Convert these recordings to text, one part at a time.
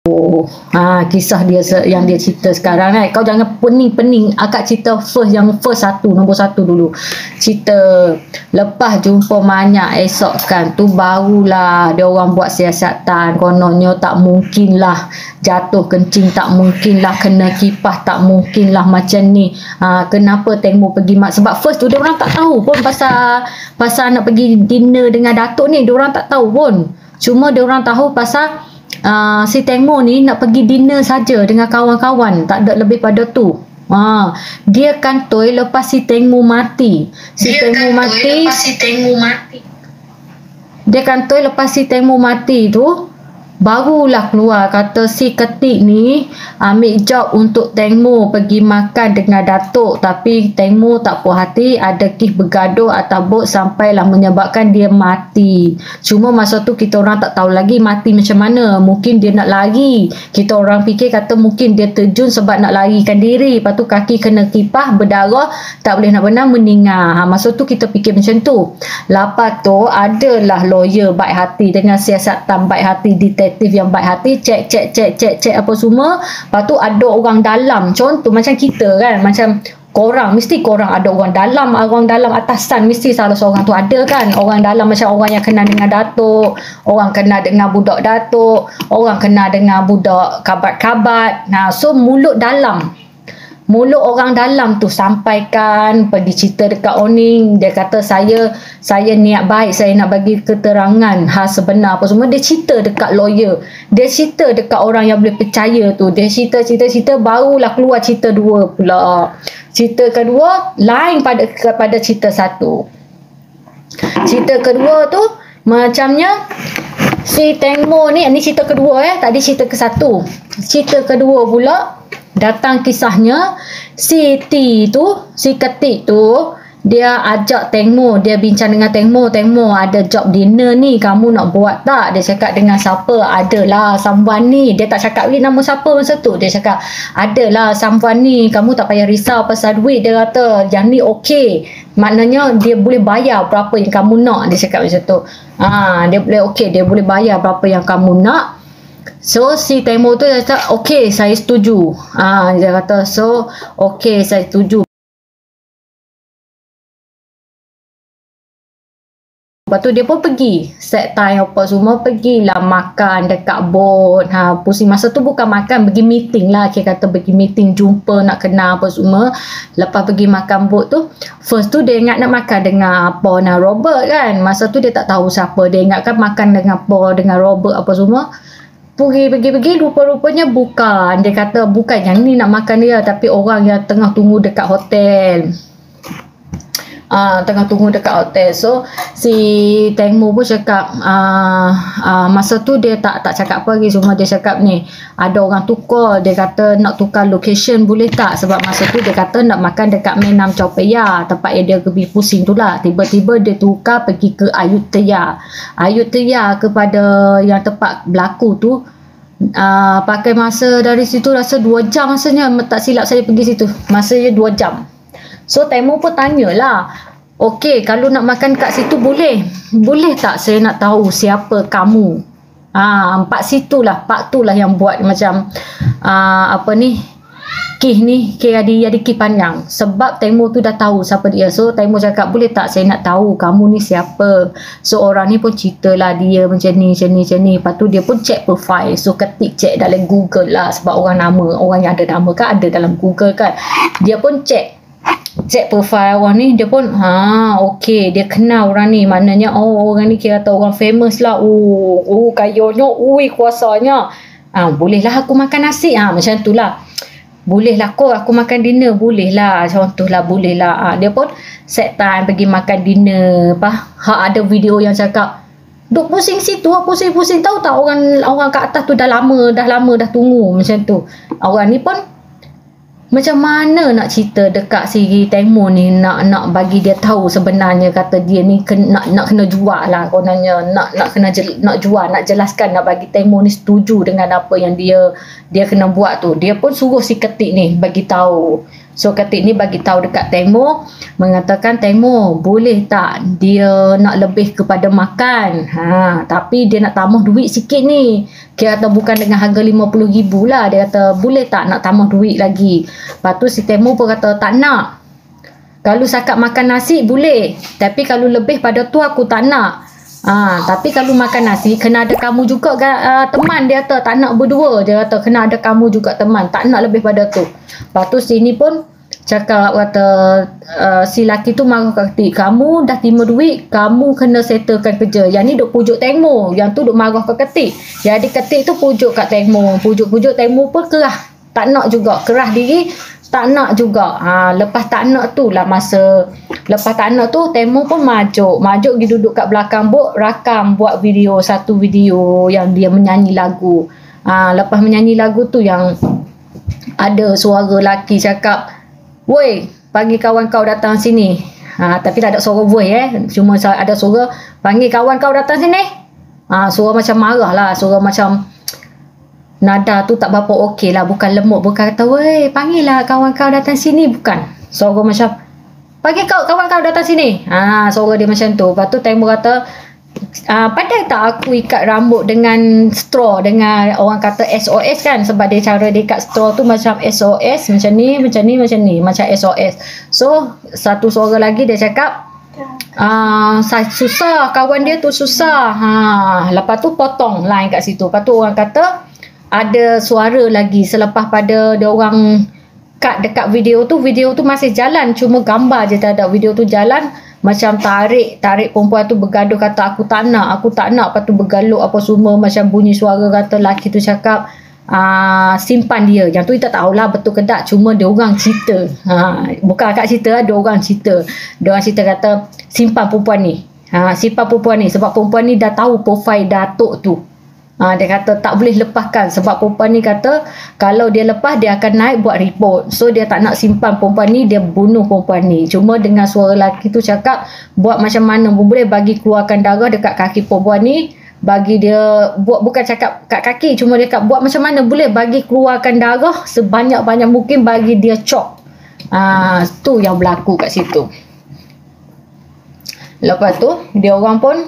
Kisah dia yang dia cerita sekarang kan. Kau jangan pening-pening. Akak cerita nombor satu dulu. Cerita lepas jumpa Manyak esok kan tu barulah dia orang buat siasatan. Kononnya tak mungkin lah jatuh kencing, tak mungkin lah kena kipas, tak mungkin lah macam ni. Kenapa Tengmo pergi sebab first tu dia orang tak tahu pun pasal nak pergi dinner dengan Datuk ni. Dia orang tak tahu pun. Cuma dia orang tahu pasal si Tengmo ni nak pergi dinner saja dengan kawan-kawan, tak ada lebih pada tu. Dia kantoi lepas si Tengmo mati. Dia kantoi lepas si Tengmo mati tu barulah keluar kata si Ketik ni ambil job untuk Tengmo pergi makan dengan Datuk, tapi Tengmo tak puas hati, ada kes bergaduh atas bot sampailah menyebabkan dia mati. Cuma masa tu kita orang tak tahu lagi mati macam mana. Mungkin dia nak lari, kita orang fikir kata mungkin dia terjun sebab nak larikan diri, lepas tu kaki kena kipas berdarah, tak boleh nak berenang, meninggal. Masa tu kita fikir macam tu. Lepas tu adalah lawyer baik hati dengan siasatan baik hati, detektif yang baik hati, cek apa semua. Lepas tu ada orang dalam, contoh macam kita kan, macam mesti korang ada orang dalam atasan, mesti salah seorang tu ada kan. Orang dalam macam orang yang kenal dengan Datuk, orang kenal dengan budak Datuk, orang kenal dengan budak kabat-kabat. So mulut orang dalam tu sampaikan, pergi cerita dekat Oning. Dia kata saya niat baik, saya nak bagi keterangan hal sebenar apa semua. Dia cerita dekat lawyer, dia cerita dekat orang yang boleh percaya tu. Dia cerita barulah keluar cerita dua pula. Cerita kedua lain pada cerita satu. Cerita kedua tu macamnya si Tengmo ni cerita kedua tadi cerita ke satu. Cerita kedua pula datang kisahnya si Ketik tu dia ajak Tengmo, dia bincang dengan Tengmo ada job dinner ni, kamu nak buat tak? Dia cakap dengan siapa? Adalah someone ni. Dia tak cakap nama siapa masa tu. Dia cakap adalah someone ni, kamu tak payah risau pasal duit. Dia kata yang ni okey, maknanya dia boleh bayar berapa yang kamu nak. Dia cakap macam tu. Dia boleh bayar berapa yang kamu nak. So si Tengmo tu dia kata okey, saya setuju. Dia kata so okey, saya setuju. Lepas tu dia pun pergi set time apa semua, pergilah makan dekat bot. Pusing masa tu bukan makan, pergi meeting lah. Dia kata pergi meeting, jumpa, nak kenal apa semua. Lepas pergi makan bot tu, first tu dia ingat nak makan dengan Paul dan Robert kan. Masa tu dia tak tahu siapa. Dia ingatkan makan dengan Paul dengan Robert apa semua. Pergi rupa-rupanya bukan. Dia kata bukan yang ni nak makan dia, tapi orang yang tengah tunggu dekat hotel. So si Tengmo pun cakap masa tu dia tak cakap apa lagi, cuma dia cakap ni ada orang tukar. Dia kata nak tukar location boleh tak, sebab masa tu dia kata nak makan dekat Menam Chao Phraya, tempat yang dia lebih pusing tu lah. Tiba-tiba dia tukar pergi ke Ayutthaya kepada yang tempat berlaku tu. Pakai masa dari situ rasa 2 jam masanya, tak silap saya pergi situ, masanya 2 jam. So Tengmo pun tanyalah, okey kalau nak makan kat situ boleh tak, saya nak tahu siapa kamu. Pak tu lah yang buat macam kes ada kes panjang, sebab Tengmo tu dah tahu siapa dia. So Tengmo cakap boleh tak saya nak tahu kamu ni siapa. So orang ni pun ceritalah dia macam ni. Lepas tu dia pun check profile. So Ketik check dalam Google lah, sebab orang yang ada nama kan ada dalam Google kan. Dia pun check profile orang ni. Dia pun okey, dia kenal orang ni, maknanya orang ni kira orang famous lah. Kayanya, kuasanya. Bolehlah aku makan nasi, macam tu lah. Bolehlah aku makan dinner, bolehlah, contohlah bolehlah. Dia pun set time pergi makan dinner. Ada video yang cakap duk pusing situ, pusing tahu tak, orang kat atas tu dah lama dah tunggu macam tu. Orang ni pun macam mana nak cerita dekat si Tengmo ni, nak bagi dia tahu sebenarnya, kata dia ni nak kena jual lah kononnya, nak jual, nak jelaskan, nak bagi Tengmo ni setuju dengan apa yang dia kena buat tu. Dia pun suruh si Ketik ni bagi tahu So Ketik ni bagi tahu dekat Tengmo, mengatakan Tengmo boleh tak dia nak lebih kepada makan, tapi dia nak tambah duit sikit ni. Dia kata bukan dengan harga 50,000 lah, dia kata boleh tak nak tambah duit lagi. Lepas tu si Tengmo pun kata tak nak. Kalau sakat makan nasi boleh, tapi kalau lebih pada tu aku tak nak. Tapi kalau makan nasi kena ada kamu juga teman, dia kata tak nak berdua, dia kata kena ada kamu juga teman, tak nak lebih pada tu. Lepas tu sini pun cakap kata si laki tu marah Ketik, kamu dah terima duit, kamu kena settlekan kerja. Yang ni duk pujuk Tengmo, yang tu duk marah ke Ketik. Jadi Ketik tu pujuk kat Tengmo, pujuk-pujuk Tengmo pun kerah, tak nak juga, kerah diri, tak nak juga. Lepas tak nak tu lah, masa lepas tak nak tu Tengmo pun majuk pergi duduk kat belakang bot, rakam buat satu video yang dia menyanyi lagu. Lepas menyanyi lagu tu yang ada suara lelaki cakap, "Woi, panggil kawan kau datang sini." Tapi tak ada suara voice cuma ada suara, "Panggil kawan kau datang sini." Suara macam marah lah, suara macam nada tu tak berapa okey lah, bukan lembut, bukan kata "Woi, panggil lah kawan kau datang sini", bukan. Suara macam "Panggil kawan kau datang sini." Suara dia macam tu. Lepas tu Tengmo kata, "Pandai tak aku ikat rambut dengan straw, dengan orang kata SOS kan, sebab dia cara dia ikat straw tu macam SOS, macam ni, macam SOS." So satu suara lagi dia cakap, "Susah, kawan dia tu susah." Lepas tu potong line kat situ. Lepas tu orang kata ada suara lagi selepas pada dia orang cut dekat video tu masih jalan, cuma gambar je tak ada. Video tu jalan macam tarik perempuan tu bergaduh, kata aku tak nak. Lepas tu bergaluk apa semua, macam bunyi suara kata lelaki tu cakap simpan dia. Yang tu kita tahulah betul ke tak, cuma dia orang cerita. Bukan akak cerita, dia orang cerita. Dia orang cerita kata simpan perempuan ni. Simpan perempuan ni sebab perempuan ni dah tahu profil Datuk tu. Dia kata tak boleh lepaskan sebab perempuan ni kata kalau dia lepas dia akan naik buat report. So dia tak nak simpan perempuan ni, dia bunuh perempuan ni. Cuma dengan suara lelaki tu cakap buat macam mana pun boleh bagi keluarkan darah dekat kaki perempuan ni, bagi dia buat, bukan cakap kat kaki, cuma dia cakap buat macam mana boleh bagi keluarkan darah sebanyak-banyak mungkin, bagi dia chop. Tu yang berlaku kat situ. Lepas tu dia orang pun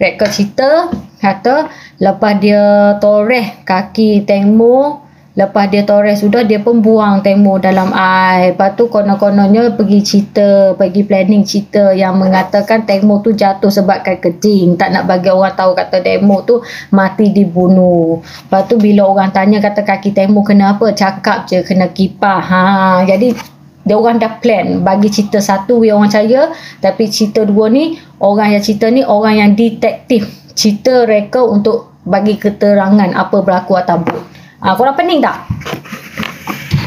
rekod cerita, kata lepas dia toreh kaki Tengmo, lepas dia toreh sudah, dia pun buang Tengmo dalam air. Lepas tu konon-kononnya pergi planning cerita yang mengatakan Tengmo tu jatuh sebabkan kencing, tak nak bagi orang tahu kata Tengmo tu mati dibunuh. Lepas tu bila orang tanya kata kaki Tengmo kena apa, cakap je kena kipah. Jadi dia orang dah plan bagi cerita satu yang orang percaya, tapi cerita dua ni orang yang cerita ni orang yang detektif, cerita reka untuk bagi keterangan apa berlaku atas bot. Korang pening tak?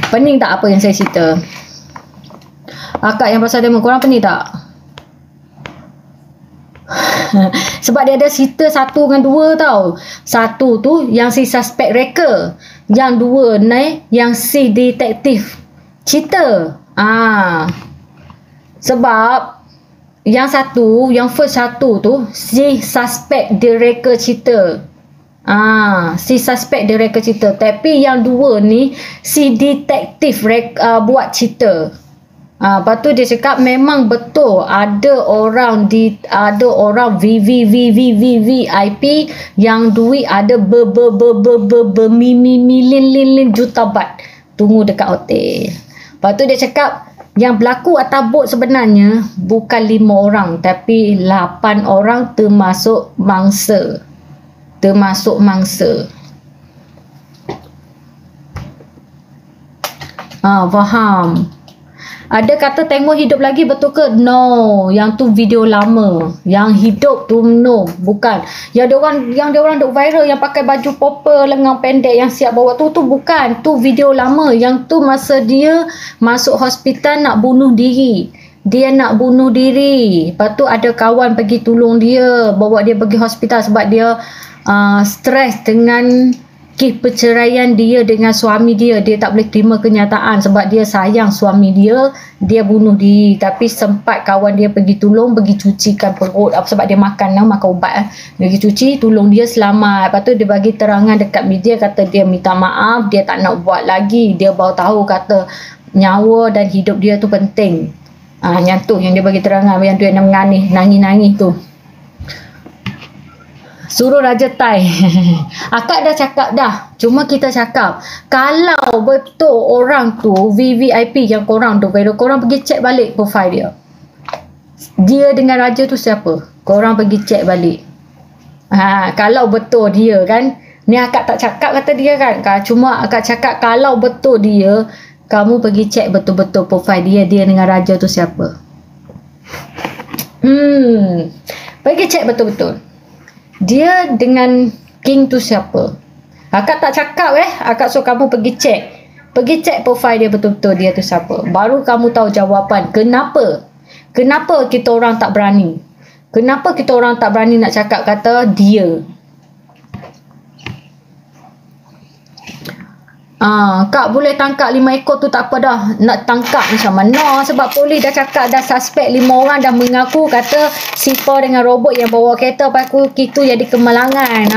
Pening tak apa yang saya cerita? Akak yang pasal demo, korang pening tak? Sebab dia ada cerita satu dengan dua tau. Satu tu yang si suspek reka, yang dua ni yang si detektif cerita. Sebab yang satu, yang first satu tu si suspek dia reka cerita. Si suspek dia reka cerita, tapi yang dua ni si detektif buat cerita. Lepas tu dia cakap memang betul ada orang VIP yang duit ada bermilin juta bat tunggu dekat hotel. Lepas tu dia cakap yang berlaku atas bot sebenarnya bukan 5 orang tapi 8 orang termasuk mangsa. Faham. Ada kata Tengmo hidup lagi, betul ke? No, yang tu video lama. Yang hidup tu no, bukan. Yang dia orang duk viral yang pakai baju purple lengan pendek yang siap bawa tu bukan. Tu video lama. Yang tu masa dia masuk hospital nak bunuh diri. Dia nak bunuh diri. Lepas tu ada kawan pergi tolong dia, bawa dia pergi hospital sebab dia stres dengan kes perceraian dia dengan suami dia. Dia tak boleh terima kenyataan sebab dia sayang suami dia. Dia bunuh diri, tapi sempat kawan dia pergi tolong, pergi cucikan perut sebab dia makan ubat. Dia pergi cuci, tolong dia selamat. Lepas tu dia bagi terangan dekat media, kata dia minta maaf, dia tak nak buat lagi. Dia baru tahu kata nyawa dan hidup dia tu penting. Yang tu yang dia bagi terangan, yang tu yang nangis-nangis tu. Suruh Raja Tai. Akak dah cakap dah. Cuma kita cakap, kalau betul orang tu VVIP yang korang tu, kalau korang pergi check balik profile dia, dia dengan Raja tu siapa? Korang pergi check balik. Kalau betul dia kan, ni akak tak cakap kata dia kan, cuma akak cakap kalau betul dia, kamu pergi check betul-betul profile dia dengan Raja tu siapa. Pergi check betul-betul. Dia dengan King tu siapa? Akak tak cakap akak suruh kamu pergi check. Pergi check profile dia betul-betul dia tu siapa. Baru kamu tahu jawapan. Kenapa? Kenapa kita orang tak berani? Kenapa kita orang tak berani nak cakap kata dia? Kak boleh tangkap 5 ekor tu tak apa dah. Nak tangkap macam mana? Sebab polis dah cakap, dah suspek 5 orang dah mengaku kata Sipa dengan robot yang bawa kereta pakai kitu jadi kemalangan.